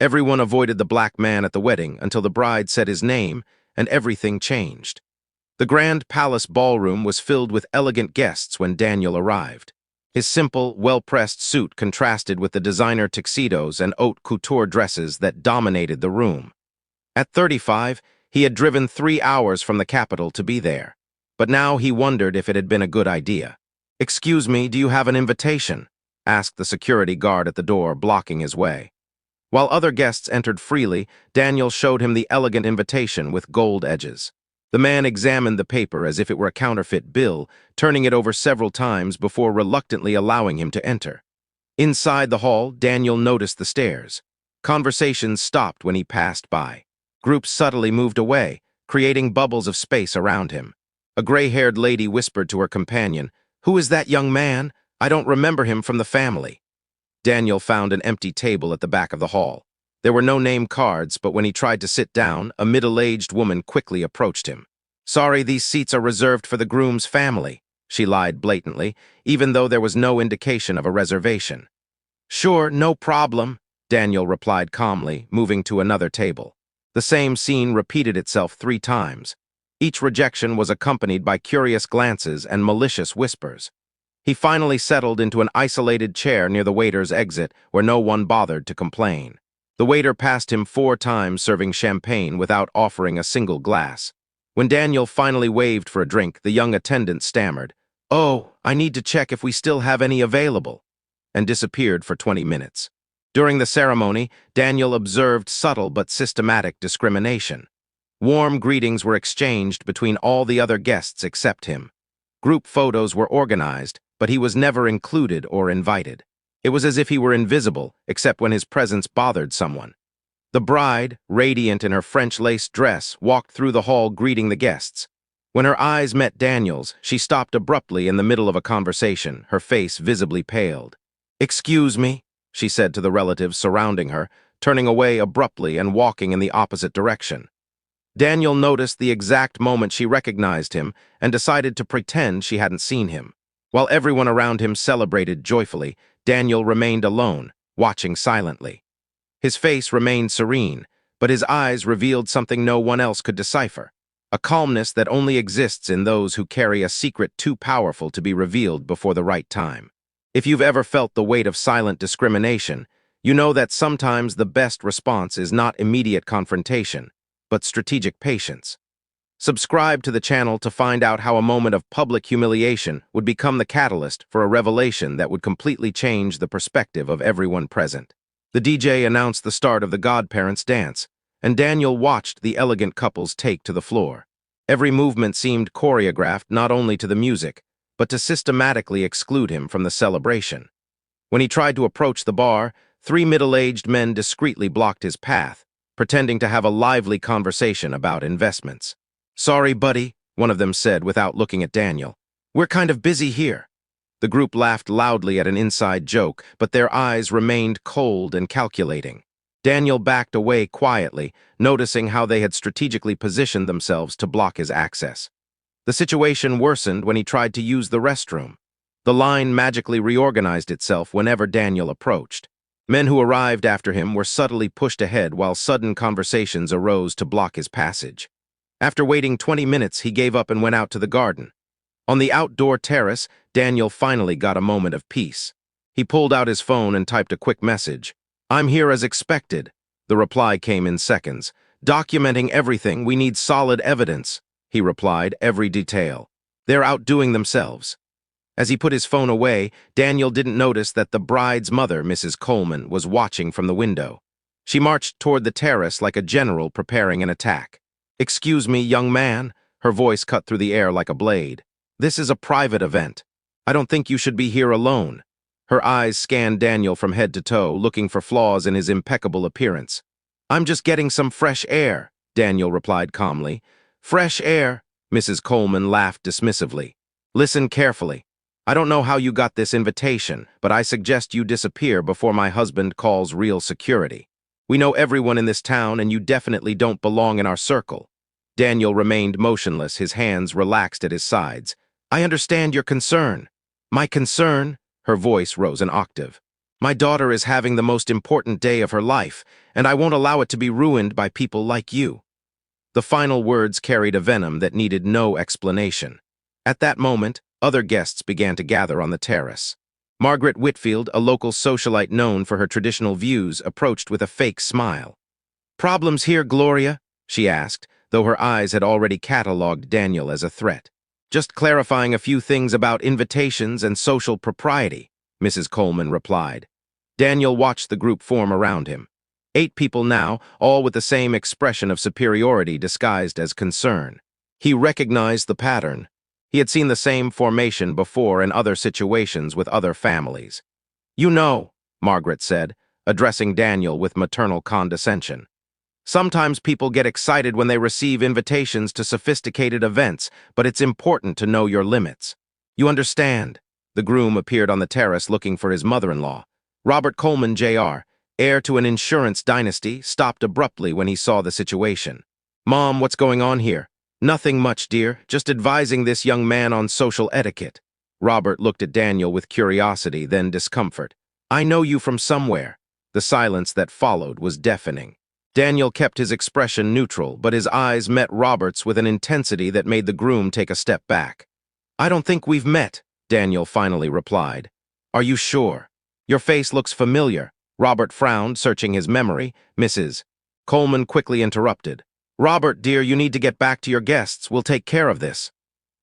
Everyone avoided the black man at the wedding until the bride said his name, and everything changed. The grand palace ballroom was filled with elegant guests when Daniel arrived. His simple, well-pressed suit contrasted with the designer tuxedos and haute couture dresses that dominated the room. At 35, he had driven 3 hours from the capital to be there. But now he wondered if it had been a good idea. "Excuse me, do you have an invitation?" asked the security guard at the door, blocking his way. While other guests entered freely, Daniel showed him the elegant invitation with gold edges. The man examined the paper as if it were a counterfeit bill, turning it over several times before reluctantly allowing him to enter. Inside the hall, Daniel noticed the stairs. Conversations stopped when he passed by. Groups subtly moved away, creating bubbles of space around him. A gray-haired lady whispered to her companion, "Who is that young man? I don't remember him from the family." Daniel found an empty table at the back of the hall. There were no name cards, but when he tried to sit down, a middle-aged woman quickly approached him. "Sorry, these seats are reserved for the groom's family," she lied blatantly, even though there was no indication of a reservation. "Sure, no problem," Daniel replied calmly, moving to another table. The same scene repeated itself 3 times. Each rejection was accompanied by curious glances and malicious whispers. He finally settled into an isolated chair near the waiter's exit, where no one bothered to complain. The waiter passed him 4 times, serving champagne without offering a single glass. When Daniel finally waved for a drink, the young attendant stammered, "Oh, I need to check if we still have any available," and disappeared for 20 minutes. During the ceremony, Daniel observed subtle but systematic discrimination. Warm greetings were exchanged between all the other guests except him. Group photos were organized, but he was never included or invited. It was as if he were invisible, except when his presence bothered someone. The bride, radiant in her French lace dress, walked through the hall greeting the guests. When her eyes met Daniel's, she stopped abruptly in the middle of a conversation, her face visibly paled. "Excuse me," she said to the relatives surrounding her, turning away abruptly and walking in the opposite direction. Daniel noticed the exact moment she recognized him and decided to pretend she hadn't seen him. While everyone around him celebrated joyfully, Daniel remained alone, watching silently. His face remained serene, but his eyes revealed something no one else could decipher, a calmness that only exists in those who carry a secret too powerful to be revealed before the right time. If you've ever felt the weight of silent discrimination, you know that sometimes the best response is not immediate confrontation, but strategic patience. Subscribe to the channel to find out how a moment of public humiliation would become the catalyst for a revelation that would completely change the perspective of everyone present. The DJ announced the start of the godparents' dance, and Daniel watched the elegant couples take to the floor. Every movement seemed choreographed not only to the music, but to systematically exclude him from the celebration. When he tried to approach the bar, 3 middle-aged men discreetly blocked his path, pretending to have a lively conversation about investments. "Sorry, buddy," one of them said without looking at Daniel. "We're kind of busy here." The group laughed loudly at an inside joke, but their eyes remained cold and calculating. Daniel backed away quietly, noticing how they had strategically positioned themselves to block his access. The situation worsened when he tried to use the restroom. The line magically reorganized itself whenever Daniel approached. Men who arrived after him were subtly pushed ahead while sudden conversations arose to block his passage. After waiting 20 minutes, he gave up and went out to the garden. On the outdoor terrace, Daniel finally got a moment of peace. He pulled out his phone and typed a quick message. "I'm here as expected." The reply came in seconds. "Documenting everything, we need solid evidence," he replied, "every detail. They're outdoing themselves." As he put his phone away, Daniel didn't notice that the bride's mother, Mrs. Coleman, was watching from the window. She marched toward the terrace like a general preparing an attack. "Excuse me, young man," her voice cut through the air like a blade. "This is a private event. I don't think you should be here alone." Her eyes scanned Daniel from head to toe, looking for flaws in his impeccable appearance. "I'm just getting some fresh air," Daniel replied calmly. "Fresh air?" Mrs. Coleman laughed dismissively. "Listen carefully. I don't know how you got this invitation, but I suggest you disappear before my husband calls real security. We know everyone in this town, and you definitely don't belong in our circle." Daniel remained motionless, his hands relaxed at his sides. "I understand your concern." "My concern?" Her voice rose an octave. My daughter is having the most important day of her life, and I won't allow it to be ruined by people like you." The final words carried a venom that needed no explanation. At that moment, other guests began to gather on the terrace. Margaret Whitfield, a local socialite known for her traditional views, approached with a fake smile. "Problems here, Gloria?" she asked, though her eyes had already catalogued Daniel as a threat. "Just clarifying a few things about invitations and social propriety," Mrs. Coleman replied. Daniel watched the group form around him. 8 people now, all with the same expression of superiority disguised as concern. He recognized the pattern. He had seen the same formation before in other situations with other families. "You know," Margaret said, addressing Daniel with maternal condescension. "Sometimes people get excited when they receive invitations to sophisticated events, but it's important to know your limits. You understand?" The groom appeared on the terrace looking for his mother-in-law. Robert Coleman, Jr., heir to an insurance dynasty, stopped abruptly when he saw the situation. "Mom, what's going on here?" "Nothing much, dear. Just advising this young man on social etiquette." Robert looked at Daniel with curiosity, then discomfort. "I know you from somewhere." The silence that followed was deafening. Daniel kept his expression neutral, but his eyes met Robert's with an intensity that made the groom take a step back. "I don't think we've met," Daniel finally replied. "Are you sure? Your face looks familiar." Robert frowned, searching his memory. Mrs. Coleman quickly interrupted. "Robert, dear, you need to get back to your guests. We'll take care of this."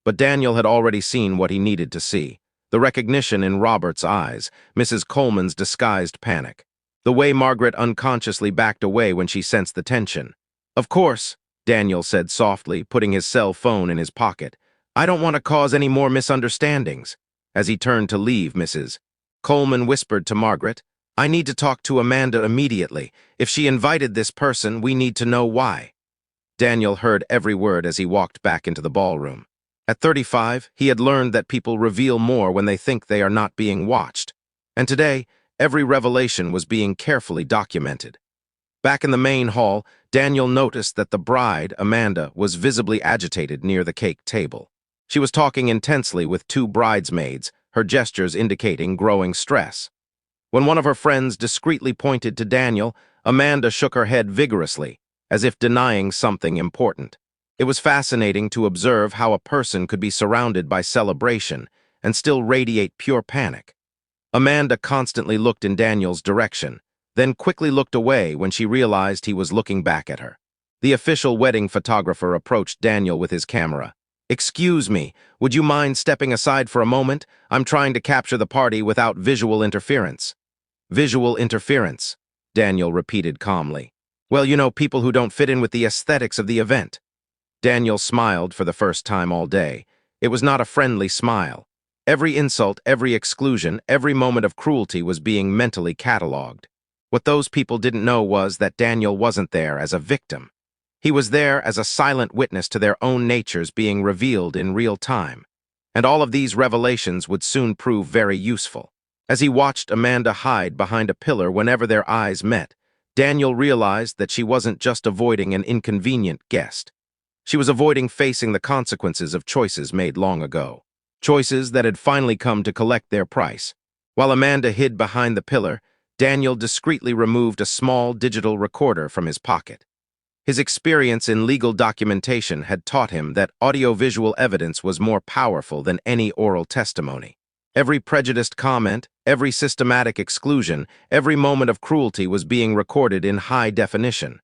But Daniel had already seen what he needed to see. The recognition in Robert's eyes, Mrs. Coleman's disguised panic. The way Margaret unconsciously backed away when she sensed the tension. "Of course," Daniel said softly, putting his cell phone in his pocket. "I don't want to cause any more misunderstandings." As he turned to leave, Mrs. Coleman whispered to Margaret, "I need to talk to Amanda immediately. If she invited this person, we need to know why." Daniel heard every word as he walked back into the ballroom. At 35, he had learned that people reveal more when they think they are not being watched. And today, every revelation was being carefully documented. Back in the main hall, Daniel noticed that the bride, Amanda, was visibly agitated near the cake table. She was talking intensely with 2 bridesmaids, her gestures indicating growing stress. When one of her friends discreetly pointed to Daniel, Amanda shook her head vigorously, as if denying something important. It was fascinating to observe how a person could be surrounded by celebration and still radiate pure panic. Amanda constantly looked in Daniel's direction, then quickly looked away when she realized he was looking back at her. The official wedding photographer approached Daniel with his camera. "Excuse me, would you mind stepping aside for a moment? I'm trying to capture the party without visual interference." "Visual interference," Daniel repeated calmly. "Well, you know, people who don't fit in with the aesthetics of the event." Daniel smiled for the first time all day. It was not a friendly smile. Every insult, every exclusion, every moment of cruelty was being mentally catalogued. What those people didn't know was that Daniel wasn't there as a victim. He was there as a silent witness to their own natures being revealed in real time. And all of these revelations would soon prove very useful. As he watched Amanda hide behind a pillar whenever their eyes met, Daniel realized that she wasn't just avoiding an inconvenient guest. She was avoiding facing the consequences of choices made long ago. Choices that had finally come to collect their price. While Amanda hid behind the pillar, Daniel discreetly removed a small digital recorder from his pocket. His experience in legal documentation had taught him that audiovisual evidence was more powerful than any oral testimony. Every prejudiced comment, every systematic exclusion, every moment of cruelty was being recorded in high definition.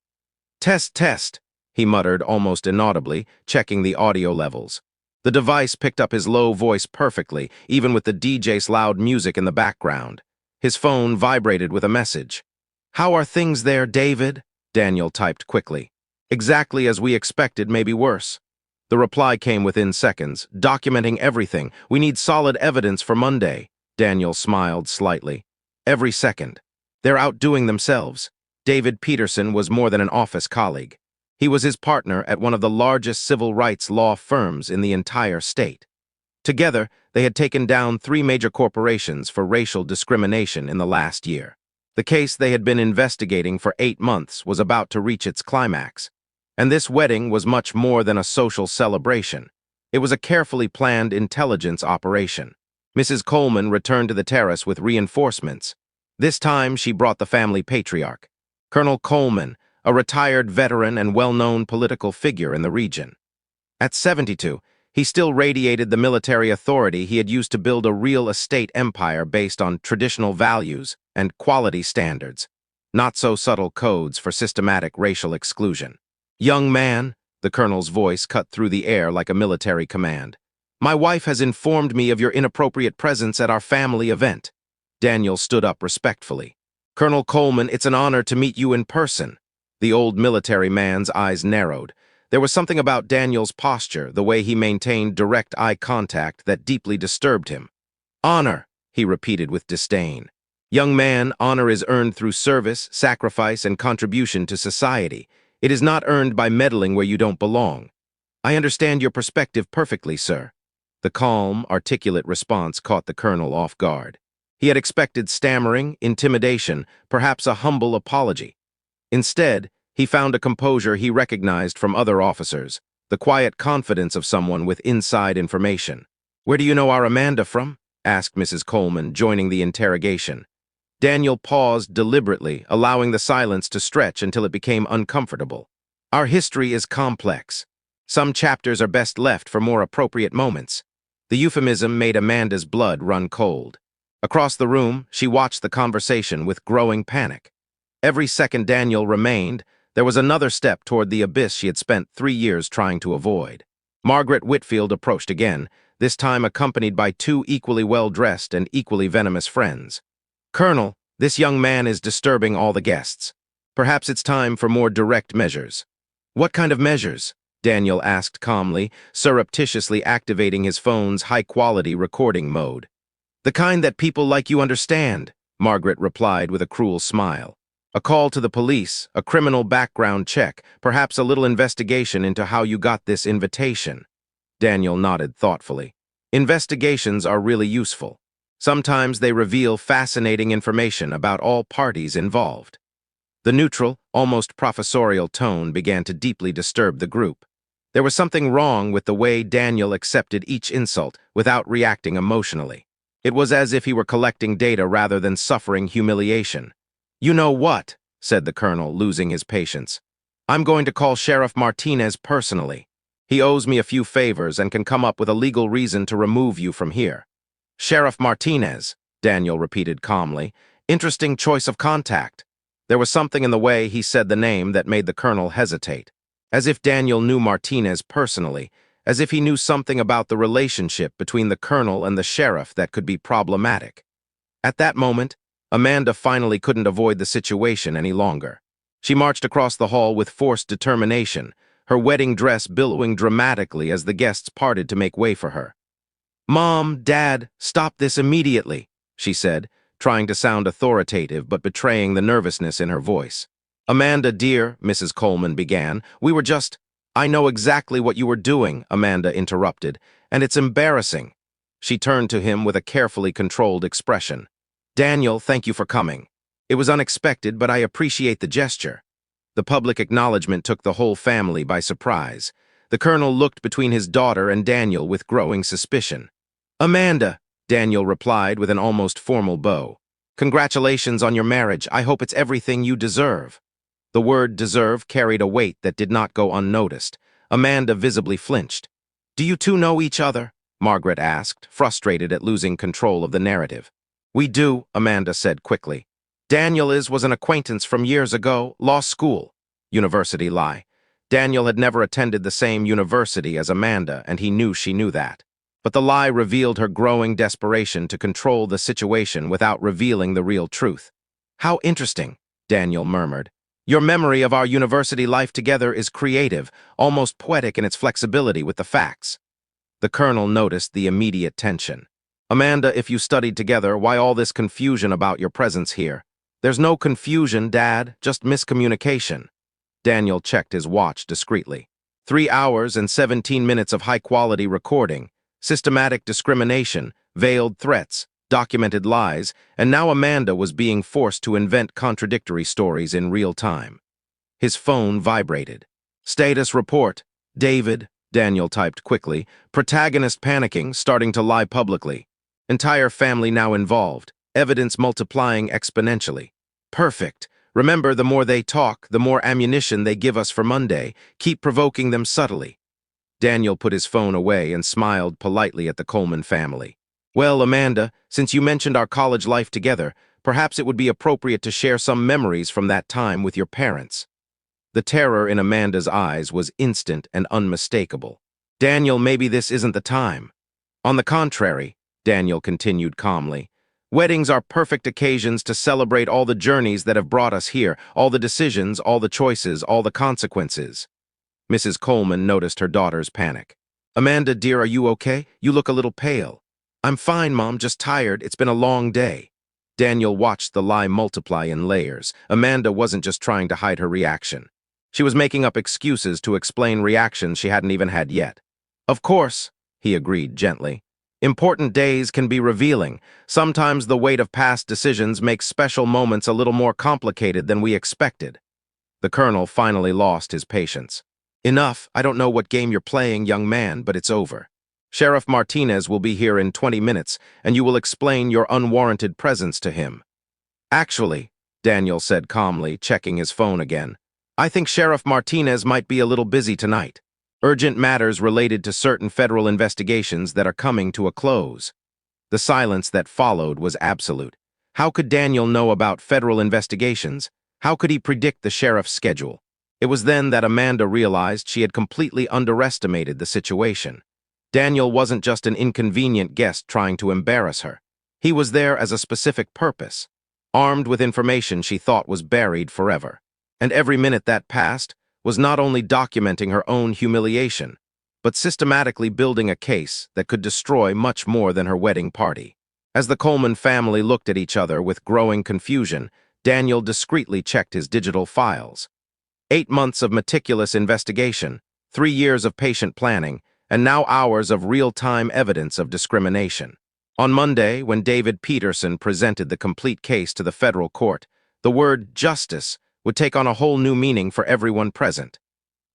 Test, he muttered almost inaudibly, checking the audio levels. The device picked up his low voice perfectly, even with the DJ's loud music in the background. His phone vibrated with a message. "How are things there, David?" Daniel typed quickly. "Exactly as we expected, maybe worse." The reply came within seconds, documenting everything. "We need solid evidence for Monday." Daniel smiled slightly. "Every second. They're outdoing themselves." David Peterson was more than an office colleague. He was his partner at one of the largest civil rights law firms in the entire state. Together, they had taken down 3 major corporations for racial discrimination in the last year. The case they had been investigating for 8 months was about to reach its climax. And this wedding was much more than a social celebration. It was a carefully planned intelligence operation. Mrs. Coleman returned to the terrace with reinforcements. This time, she brought the family patriarch, Colonel Coleman, a retired veteran and well-known political figure in the region. At 72, he still radiated the military authority he had used to build a real estate empire based on traditional values and quality standards, not so subtle codes for systematic racial exclusion. "Young man," the colonel's voice cut through the air like a military command, "my wife has informed me of your inappropriate presence at our family event." Daniel stood up respectfully. "Colonel Coleman, it's an honor to meet you in person." The old military man's eyes narrowed. There was something about Daniel's posture, the way he maintained direct eye contact, that deeply disturbed him. "Honor," he repeated with disdain. "Young man, honor is earned through service, sacrifice, and contribution to society. It is not earned by meddling where you don't belong." "I understand your perspective perfectly, sir." The calm, articulate response caught the colonel off guard. He had expected stammering, intimidation, perhaps a humble apology. Instead, he found a composure he recognized from other officers, the quiet confidence of someone with inside information. "Where do you know our Amanda from?" asked Mrs. Coleman, joining the interrogation. Daniel paused deliberately, allowing the silence to stretch until it became uncomfortable. "Our history is complex. Some chapters are best left for more appropriate moments." The euphemism made Amanda's blood run cold. Across the room, she watched the conversation with growing panic. Every second Daniel remained, there was another step toward the abyss she had spent 3 years trying to avoid. Margaret Whitfield approached again, this time accompanied by 2 equally well-dressed and equally venomous friends. "Colonel, this young man is disturbing all the guests. Perhaps it's time for more direct measures." "What kind of measures?" Daniel asked calmly, surreptitiously activating his phone's high-quality recording mode. "The kind that people like you understand," Margaret replied with a cruel smile. "A call to the police, a criminal background check, perhaps a little investigation into how you got this invitation." Daniel nodded thoughtfully. "Investigations are really useful. Sometimes they reveal fascinating information about all parties involved." The neutral, almost professorial tone began to deeply disturb the group. There was something wrong with the way Daniel accepted each insult without reacting emotionally. It was as if he were collecting data rather than suffering humiliation. "You know what?" said the colonel, losing his patience. "I'm going to call Sheriff Martinez personally. He owes me a few favors and can come up with a legal reason to remove you from here." "Sheriff Martinez," Daniel repeated calmly. "Interesting choice of contact." There was something in the way he said the name that made the colonel hesitate. As if Daniel knew Martinez personally, as if he knew something about the relationship between the colonel and the sheriff that could be problematic. At that moment, Amanda finally couldn't avoid the situation any longer. She marched across the hall with forced determination, her wedding dress billowing dramatically as the guests parted to make way for her. "Mom, Dad, stop this immediately," she said, trying to sound authoritative but betraying the nervousness in her voice. "Amanda, dear," Mrs. Coleman began, "we were just—" "I know exactly what you were doing," Amanda interrupted, "and it's embarrassing." She turned to him with a carefully controlled expression. "Daniel, thank you for coming. It was unexpected, but I appreciate the gesture." The public acknowledgement took the whole family by surprise. The colonel looked between his daughter and Daniel with growing suspicion. "Amanda," Daniel replied with an almost formal bow. "Congratulations on your marriage. I hope it's everything you deserve." The word deserve carried a weight that did not go unnoticed. Amanda visibly flinched. "Do you two know each other?" Margaret asked, frustrated at losing control of the narrative. "We do," Amanda said quickly. "Daniel was an acquaintance from years ago, law school." University lie. Daniel had never attended the same university as Amanda, and he knew she knew that. But the lie revealed her growing desperation to control the situation without revealing the real truth. "How interesting," Daniel murmured. "Your memory of our university life together is creative, almost poetic in its flexibility with the facts." The colonel noticed the immediate tension. "Amanda, if you studied together, why all this confusion about your presence here?" "There's no confusion, Dad, just miscommunication." Daniel checked his watch discreetly. 3 hours and 17 minutes of high-quality recording, systematic discrimination, veiled threats, documented lies, and now Amanda was being forced to invent contradictory stories in real time. His phone vibrated. "Status report. David," Daniel typed quickly. "Protagonist panicking, starting to lie publicly. Entire family now involved. evidence multiplying exponentially. Perfect. Remember, the more they talk, the more ammunition they give us for Monday. Keep provoking them subtly. Daniel put his phone away and smiled politely at the Coleman family. Well, Amanda, since you mentioned our college life together, perhaps it would be appropriate to share some memories from that time with your parents. The terror in Amanda's eyes was instant and unmistakable. Daniel, maybe this isn't the time. On the contrary, Daniel continued calmly, weddings are perfect occasions to celebrate all the journeys that have brought us here, all the decisions, all the choices, all the consequences. Mrs. Coleman noticed her daughter's panic. Amanda, dear, are you okay? You look a little pale. I'm fine, Mom, just tired. It's been a long day. Daniel watched the lie multiply in layers. Amanda wasn't just trying to hide her reaction. She was making up excuses to explain reactions she hadn't even had yet. Of course, he agreed gently. Important days can be revealing. Sometimes the weight of past decisions makes special moments a little more complicated than we expected. The colonel finally lost his patience. Enough, I don't know what game you're playing, young man, but it's over. Sheriff Martinez will be here in 20 minutes, and you will explain your unwarranted presence to him. Actually, Daniel said calmly, checking his phone again, I think Sheriff Martinez might be a little busy tonight. Urgent matters related to certain federal investigations that are coming to a close. The silence that followed was absolute. How could Daniel know about federal investigations? How could he predict the sheriff's schedule? It was then that Amanda realized she had completely underestimated the situation. Daniel wasn't just an inconvenient guest trying to embarrass her. He was there as a specific purpose, armed with information she thought was buried forever. And every minute that passed was not only documenting her own humiliation, but systematically building a case that could destroy much more than her wedding party. As the Coleman family looked at each other with growing confusion, Daniel discreetly checked his digital files. 8 months of meticulous investigation, 3 years of patient planning, and now hours of real-time evidence of discrimination. On Monday, when David Peterson presented the complete case to the federal court, the word justice would take on a whole new meaning for everyone present.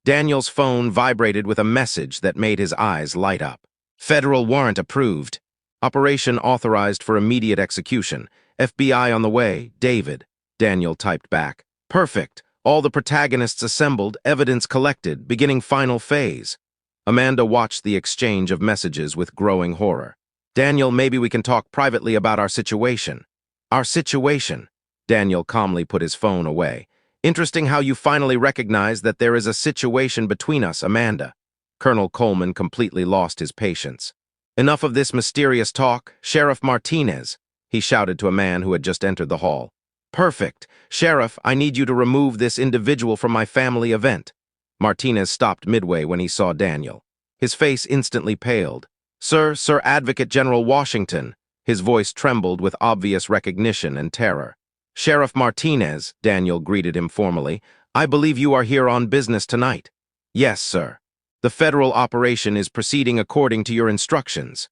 Daniel's phone vibrated with a message that made his eyes light up. Federal warrant approved. Operation authorized for immediate execution. FBI on the way. David. Daniel typed back. Perfect. All the protagonists assembled, evidence collected, beginning final phase. Amanda watched the exchange of messages with growing horror. Daniel, maybe we can talk privately about our situation. Our situation. Daniel calmly put his phone away. Interesting how you finally recognize that there is a situation between us, Amanda. Colonel Coleman completely lost his patience. Enough of this mysterious talk. Sheriff Martinez, he shouted to a man who had just entered the hall. Perfect. Sheriff, I need you to remove this individual from my family event. Martinez stopped midway when he saw Daniel. His face instantly paled. Sir Advocate General Washington. His voice trembled with obvious recognition and terror. Sheriff Martinez, Daniel greeted him formally, I believe you are here on business tonight. Yes, sir. The federal operation is proceeding according to your instructions.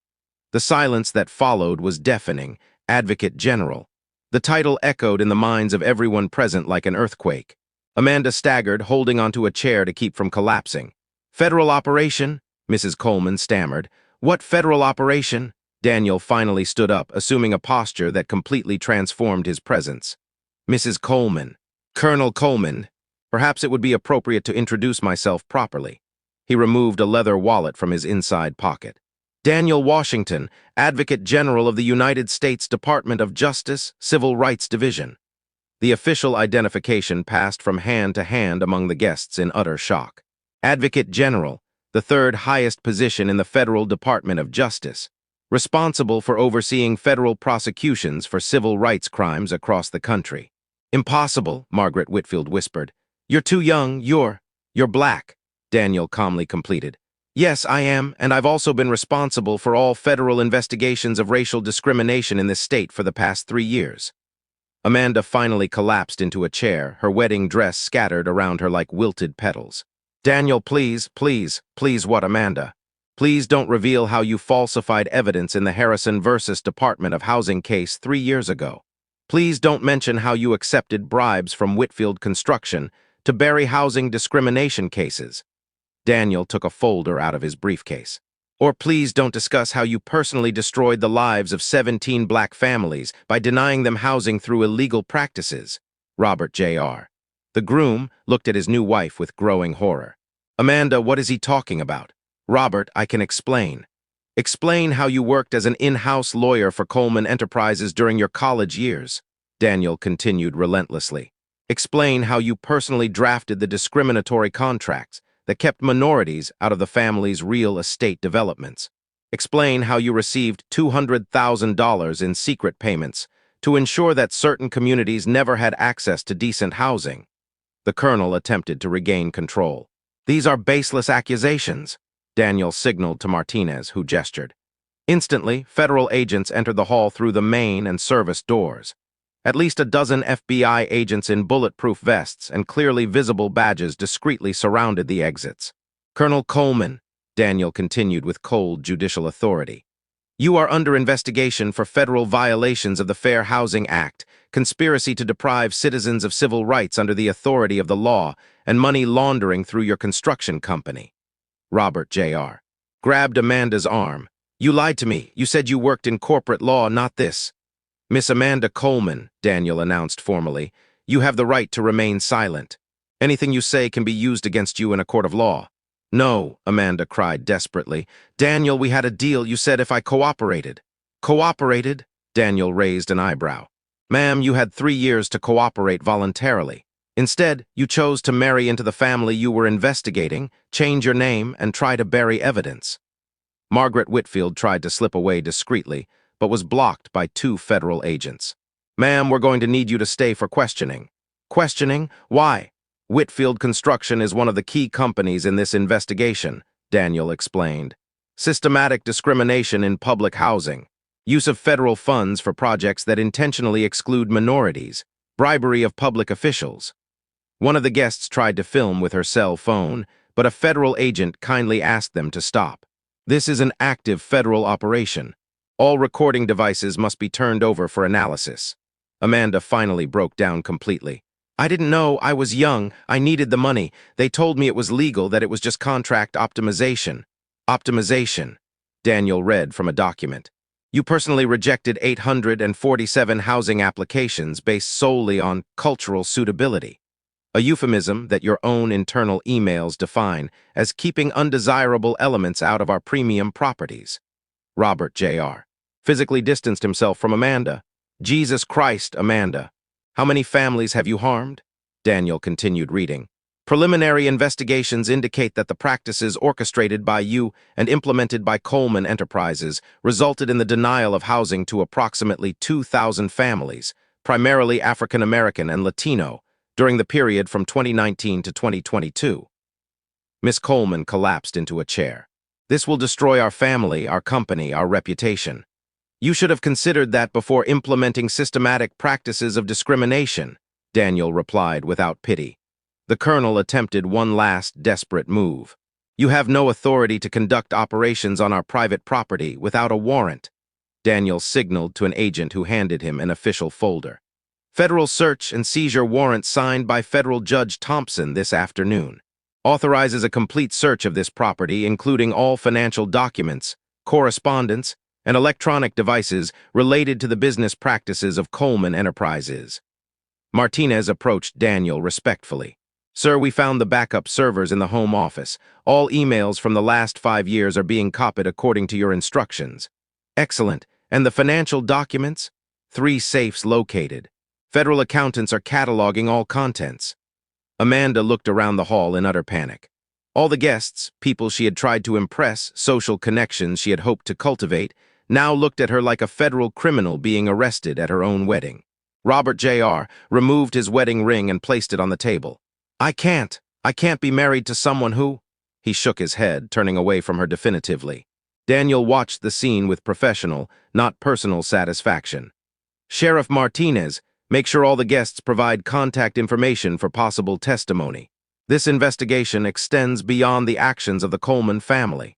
The silence that followed was deafening. Advocate General. The title echoed in the minds of everyone present like an earthquake. Amanda staggered, holding onto a chair to keep from collapsing. Federal operation? Mrs. Coleman stammered. What federal operation? Daniel finally stood up, assuming a posture that completely transformed his presence. Mrs. Coleman. Colonel Coleman. Perhaps it would be appropriate to introduce myself properly. He removed a leather wallet from his inside pocket. Daniel Washington, Advocate General of the United States Department of Justice, Civil Rights Division. The official identification passed from hand to hand among the guests in utter shock. Advocate General, the third highest position in the Federal Department of Justice, responsible for overseeing federal prosecutions for civil rights crimes across the country. Impossible, Margaret Whitfield whispered. You're too young, you're black, Daniel calmly completed. Yes, I am, and I've also been responsible for all federal investigations of racial discrimination in this state for the past 3 years. Amanda finally collapsed into a chair, her wedding dress scattered around her like wilted petals. Daniel, please, what, Amanda? Please don't reveal how you falsified evidence in the Harrison versus Department of Housing case 3 years ago. Please don't mention how you accepted bribes from Whitfield Construction to bury housing discrimination cases. Daniel took a folder out of his briefcase. Or please don't discuss how you personally destroyed the lives of 17 black families by denying them housing through illegal practices. Robert Jr. The groom looked at his new wife with growing horror. Amanda, what is he talking about? Robert, I can explain. Explain how you worked as an in-house lawyer for Coleman Enterprises during your college years. Daniel continued relentlessly. Explain how you personally drafted the discriminatory contracts that kept minorities out of the family's real estate developments. Explain how you received $200,000 in secret payments to ensure that certain communities never had access to decent housing. The colonel attempted to regain control. These are baseless accusations, Daniel signaled to Martinez, who gestured. Instantly, federal agents entered the hall through the main and service doors. At least a dozen FBI agents in bulletproof vests and clearly visible badges discreetly surrounded the exits. Colonel Coleman, Daniel continued with cold judicial authority, you are under investigation for federal violations of the Fair Housing Act, conspiracy to deprive citizens of civil rights under the authority of the law, and money laundering through your construction company. Robert Jr. grabbed Amanda's arm. You lied to me. You said you worked in corporate law, not this. Miss Amanda Coleman, Daniel announced formally, you have the right to remain silent. Anything you say can be used against you in a court of law. No, Amanda cried desperately. Daniel, we had a deal. You said if I cooperated. Cooperated? Daniel raised an eyebrow. Ma'am, you had 3 years to cooperate voluntarily. Instead, you chose to marry into the family you were investigating, change your name, and try to bury evidence. Margaret Whitfield tried to slip away discreetly, but was blocked by 2 federal agents. Ma'am, we're going to need you to stay for questioning. Questioning? Why? Whitfield Construction is one of the key companies in this investigation, Daniel explained. Systematic discrimination in public housing. Use of federal funds for projects that intentionally exclude minorities. Bribery of public officials. One of the guests tried to film with her cell phone, but a federal agent kindly asked them to stop. This is an active federal operation. All recording devices must be turned over for analysis. Amanda finally broke down completely. I didn't know, I was young, I needed the money. They told me it was legal, that it was just contract optimization. Optimization, Daniel read from a document. You personally rejected 847 housing applications based solely on cultural suitability. A euphemism that your own internal emails define as keeping undesirable elements out of our premium properties. Robert Jr. physically distanced himself from Amanda. Jesus Christ, Amanda. How many families have you harmed? Daniel continued reading. Preliminary investigations indicate that the practices orchestrated by you and implemented by Coleman Enterprises resulted in the denial of housing to approximately 2,000 families, primarily African American and Latino, during the period from 2019 to 2022. Miss Coleman collapsed into a chair. This will destroy our family, our company, our reputation. You should have considered that before implementing systematic practices of discrimination, Daniel replied without pity. The colonel attempted one last desperate move. You have no authority to conduct operations on our private property without a warrant. Daniel signaled to an agent who handed him an official folder. Federal search and seizure warrant signed by Federal Judge Thompson this afternoon. Authorizes a complete search of this property, including all financial documents, correspondence, and electronic devices related to the business practices of Coleman Enterprises. Martinez approached Daniel respectfully. Sir, we found the backup servers in the home office. All emails from the last 5 years are being copied according to your instructions. Excellent. And the financial documents? 3 safes located. Federal accountants are cataloging all contents. Amanda looked around the hall in utter panic. All the guests, people she had tried to impress, social connections she had hoped to cultivate, now looked at her like a federal criminal being arrested at her own wedding. Robert Jr. removed his wedding ring and placed it on the table. I can't be married to someone who... He shook his head, turning away from her definitively. Daniel watched the scene with professional, not personal satisfaction. Sheriff Martinez, make sure all the guests provide contact information for possible testimony. This investigation extends beyond the actions of the Coleman family.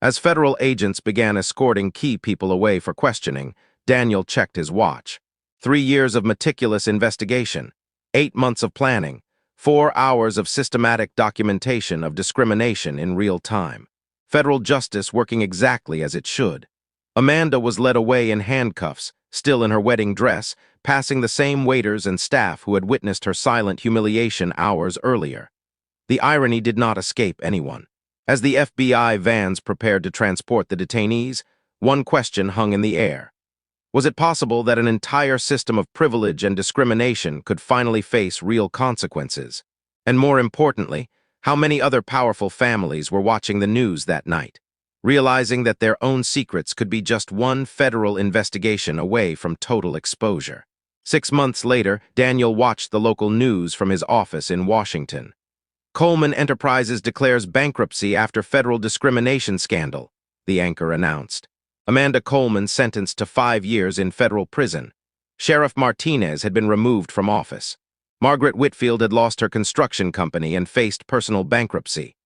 As federal agents began escorting key people away for questioning, Daniel checked his watch. 3 years of meticulous investigation, 8 months of planning, 4 hours of systematic documentation of discrimination in real time. Federal justice working exactly as it should. Amanda was led away in handcuffs, still in her wedding dress, passing the same waiters and staff who had witnessed her silent humiliation hours earlier. The irony did not escape anyone. As the FBI vans prepared to transport the detainees, one question hung in the air. Was it possible that an entire system of privilege and discrimination could finally face real consequences? And more importantly, how many other powerful families were watching the news that night, realizing that their own secrets could be just one federal investigation away from total exposure? 6 months later, Daniel watched the local news from his office in Washington. Coleman Enterprises declares bankruptcy after federal discrimination scandal, the anchor announced. Amanda Coleman sentenced to 5 years in federal prison. Sheriff Martinez had been removed from office. Margaret Whitfield had lost her construction company and faced personal bankruptcy.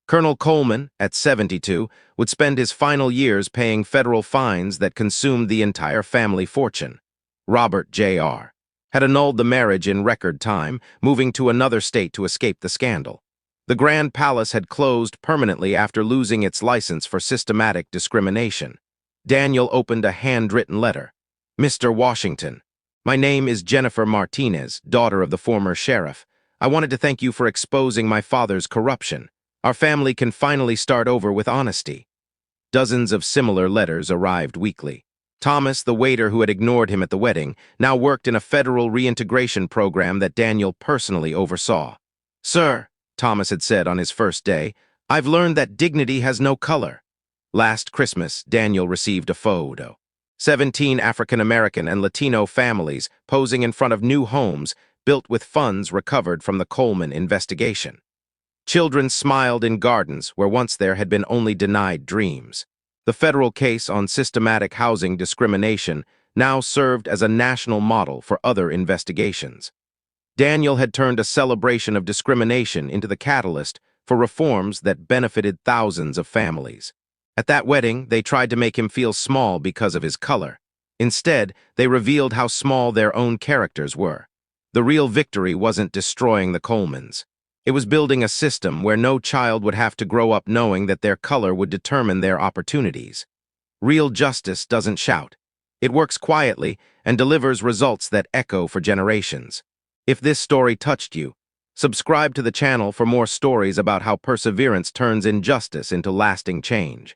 Colonel Coleman, at 72, would spend his final years paying federal fines that consumed the entire family fortune. Robert Jr. had annulled the marriage in record time, moving to another state to escape the scandal. The Grand Palace had closed permanently after losing its license for systematic discrimination. Daniel opened a handwritten letter. Mr. Washington, my name is Jennifer Martinez, daughter of the former sheriff. I wanted to thank you for exposing my father's corruption. Our family can finally start over with honesty. Dozens of similar letters arrived weekly. Thomas, the waiter who had ignored him at the wedding, now worked in a federal reintegration program that Daniel personally oversaw. Sir, Thomas had said on his first day, I've learned that dignity has no color. Last Christmas, Daniel received a photo. 17 African-American and Latino families posing in front of new homes built with funds recovered from the Coleman investigation. Children smiled in gardens where once there had been only denied dreams. The federal case on systematic housing discrimination now served as a national model for other investigations. Daniel had turned a celebration of discrimination into the catalyst for reforms that benefited thousands of families. At that wedding, they tried to make him feel small because of his color. Instead, they revealed how small their own characters were. The real victory wasn't destroying the Colemans. It was building a system where no child would have to grow up knowing that their color would determine their opportunities. Real justice doesn't shout. It works quietly and delivers results that echo for generations. If this story touched you, subscribe to the channel for more stories about how perseverance turns injustice into lasting change.